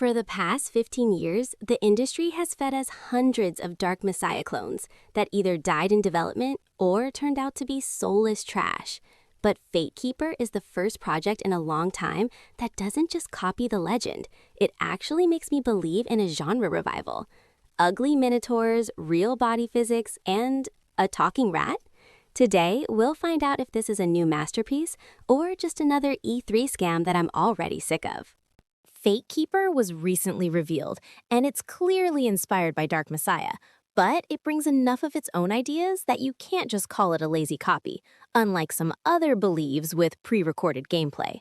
For the past 15 years, the industry has fed us hundreds of Dark Messiah clones that either died in development or turned out to be soulless trash. But Fatekeeper is the first project in a long time that doesn't just copy the legend, it actually makes me believe in a genre revival. Ugly minotaurs, real body physics, and a talking rat? Today, we'll find out if this is a new masterpiece or just another E3 scam that I'm already sick of. Fatekeeper was recently revealed, and it's clearly inspired by Dark Messiah, but it brings enough of its own ideas that you can't just call it a lazy copy, unlike some other believes with pre-recorded gameplay.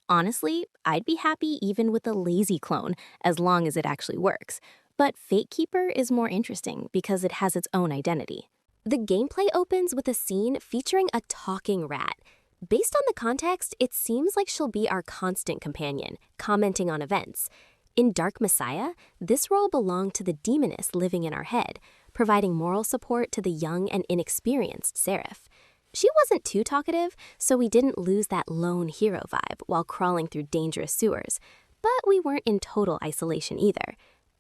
Honestly, I'd be happy even with a lazy clone, as long as it actually works. But Fatekeeper is more interesting because it has its own identity. The gameplay opens with a scene featuring a talking rat. Based on the context, it seems like she'll be our constant companion, commenting on events. In Dark Messiah, this role belonged to the demoness living in our head, providing moral support to the young and inexperienced Seraph. She wasn't too talkative, so we didn't lose that lone hero vibe while crawling through dangerous sewers, but we weren't in total isolation either.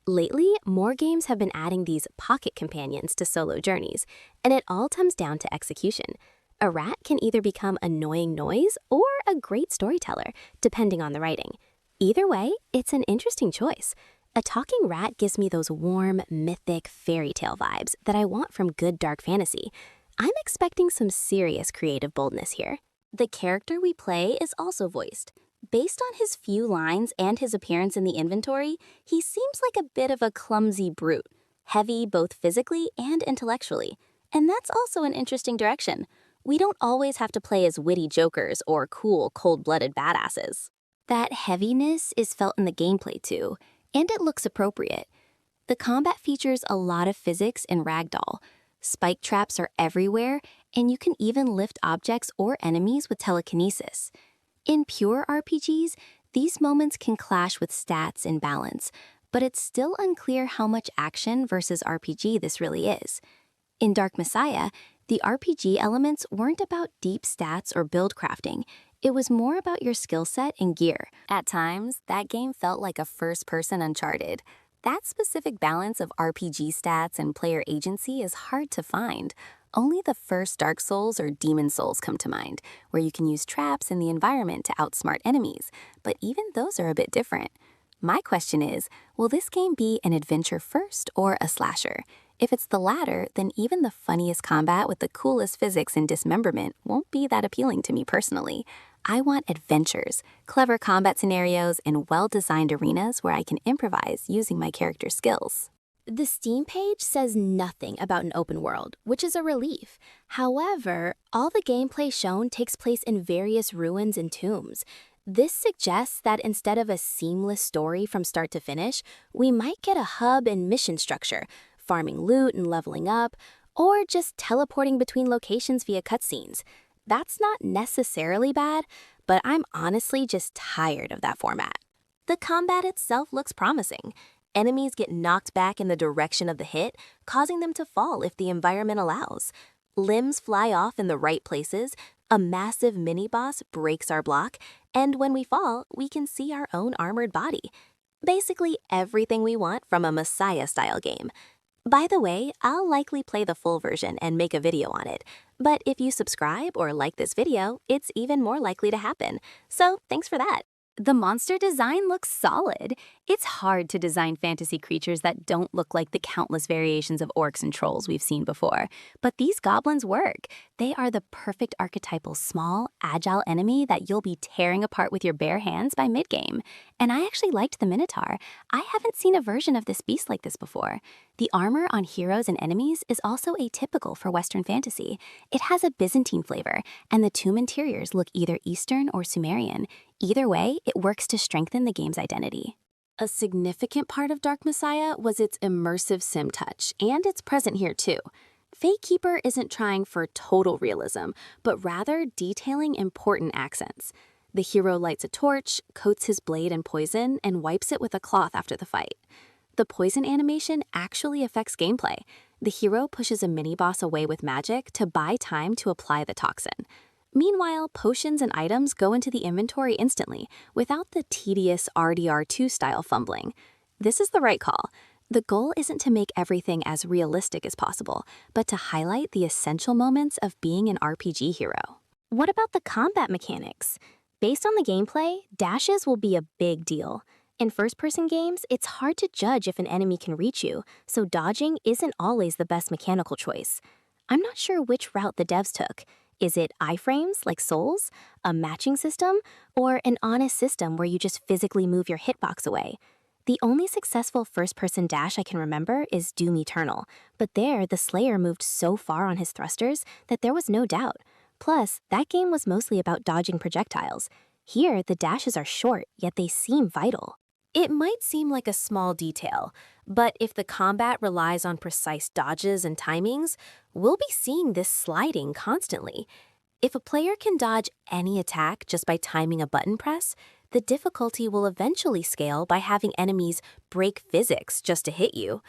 Lately, more games have been adding these pocket companions to solo journeys, and it all comes down to execution. A rat can either become annoying noise or a great storyteller, depending on the writing. Either way, it's an interesting choice. A talking rat gives me those warm, mythic fairy tale vibes that I want from good dark fantasy. I'm expecting some serious creative boldness here. The character we play is also voiced. Based on his few lines and his appearance in the inventory, he seems like a bit of a clumsy brute, heavy both physically and intellectually. And that's also an interesting direction. We don't always have to play as witty jokers or cool, cold-blooded badasses. That heaviness is felt in the gameplay too, and it looks appropriate. The combat features a lot of physics in Ragdoll. Spike traps are everywhere, and you can even lift objects or enemies with telekinesis. In pure RPGs, these moments can clash with stats and balance, but it's still unclear how much action versus RPG this really is. In Dark Messiah, the RPG elements weren't about deep stats or build crafting. It was more about your skill set and gear. At times, that game felt like a first-person Uncharted. That specific balance of RPG stats and player agency is hard to find. Only the first Dark Souls or Demon Souls come to mind, where you can use traps in the environment to outsmart enemies, but even those are a bit different. My question is, will this game be an adventure first or a slasher? If it's the latter, then even the funniest combat with the coolest physics and dismemberment won't be that appealing to me personally. I want adventures, clever combat scenarios, and well-designed arenas where I can improvise using my character's skills. The Steam page says nothing about an open world, which is a relief. However, all the gameplay shown takes place in various ruins and tombs. This suggests that instead of a seamless story from start to finish, we might get a hub and mission structure, farming loot and leveling up, or just teleporting between locations via cutscenes. That's not necessarily bad, but I'm honestly just tired of that format. The combat itself looks promising. Enemies get knocked back in the direction of the hit, causing them to fall if the environment allows. Limbs fly off in the right places, a massive mini-boss breaks our block, and when we fall, we can see our own armored body. Basically everything we want from a Messiah-style game. By the way, I'll likely play the full version and make a video on it, but if you subscribe or like this video, it's even more likely to happen. So thanks for that. The monster design looks solid. It's hard to design fantasy creatures that don't look like the countless variations of orcs and trolls we've seen before. But these goblins work. They are the perfect archetypal small, agile enemy that you'll be tearing apart with your bare hands by mid-game. And I actually liked the Minotaur. I haven't seen a version of this beast like this before. The armor on heroes and enemies is also atypical for Western fantasy. It has a Byzantine flavor, and the tomb interiors look either Eastern or Sumerian. Either way, it works to strengthen the game's identity. A significant part of Dark Messiah was its immersive sim touch, and it's present here too. Fatekeeper isn't trying for total realism, but rather detailing important accents. The hero lights a torch, coats his blade in poison, and wipes it with a cloth after the fight. The poison animation actually affects gameplay. The hero pushes a mini-boss away with magic to buy time to apply the toxin. Meanwhile, potions and items go into the inventory instantly, without the tedious RDR2 style fumbling. This is the right call. The goal isn't to make everything as realistic as possible, but to highlight the essential moments of being an RPG hero. What about the combat mechanics? Based on the gameplay, dashes will be a big deal. In first-person games, it's hard to judge if an enemy can reach you, so dodging isn't always the best mechanical choice. I'm not sure which route the devs took. Is it iframes like Souls, a matching system, or an honest system where you just physically move your hitbox away? The only successful first-person dash I can remember is Doom Eternal, but there the Slayer moved so far on his thrusters that there was no doubt. Plus, that game was mostly about dodging projectiles. Here, the dashes are short, yet they seem vital. It might seem like a small detail, but if the combat relies on precise dodges and timings, we'll be seeing this sliding constantly. If a player can dodge any attack just by timing a button press, the difficulty will eventually scale by having enemies break physics just to hit you.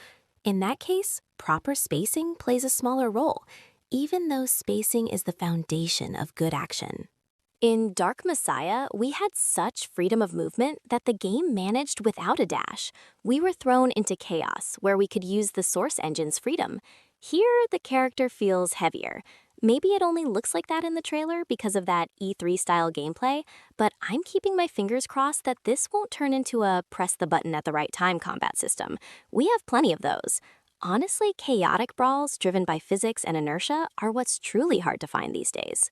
In that case, proper spacing plays a smaller role, even though spacing is the foundation of good action. In Dark Messiah, we had such freedom of movement that the game managed without a dash. We were thrown into chaos, where we could use the source engine's freedom. Here, the character feels heavier. Maybe it only looks like that in the trailer because of that E3-style gameplay, but I'm keeping my fingers crossed that this won't turn into a press-the-button-at-the-right-time combat system. We have plenty of those. Honestly, chaotic brawls driven by physics and inertia are what's truly hard to find these days.